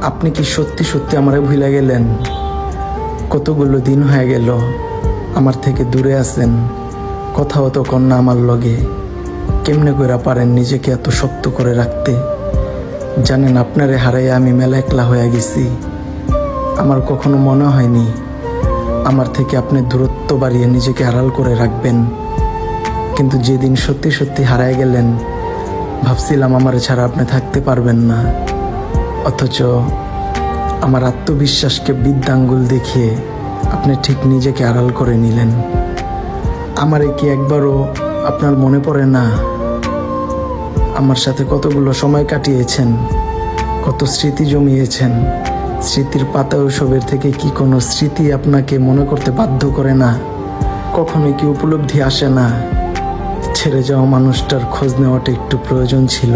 আপনি কি সত্যি সত্যি আমারে ভুলে গেলেন? কতগুলো দিন হয়ে গেল আমার থেকে দূরে আছেন, কথাও তো কন্যা আমার লগে। কেমনে করে পারেন নিজেকে এত শক্ত করে রাখতে? জানেন, আপনারে হারাইয়া আমি মেলা একলা হয়ে গেছি। আমার কখনো মনে হয়নি আমার থেকে আপনি দূরত্ব বাড়িয়ে নিজেকে আড়াল করে রাখবেন। কিন্তু যেদিন সত্যি সত্যি হারায় গেলেন, ভাবছিলাম আমার ছাড়া আপনি থাকতে পারবেন না। অথচ আমার আত্মবিশ্বাসকে বৃদ্ধাঙ্গুল দেখিয়ে আপনি ঠিক নিজেকে আড়াল করে নিলেন। আমারে কি একবারও আপনার মনে পড়ে না? আমার সাথে কতগুলো সময় কাটিয়েছেন, কত স্মৃতি জমিয়েছেন। স্মৃতির পাতা ওসবের থেকে কি কোনো স্মৃতি আপনাকে মনে করতে বাধ্য করে না? কখনোই কি উপলব্ধি আসে না ছেড়ে যাওয়া মানুষটার খোঁজ নেওয়াটা একটু প্রয়োজন ছিল?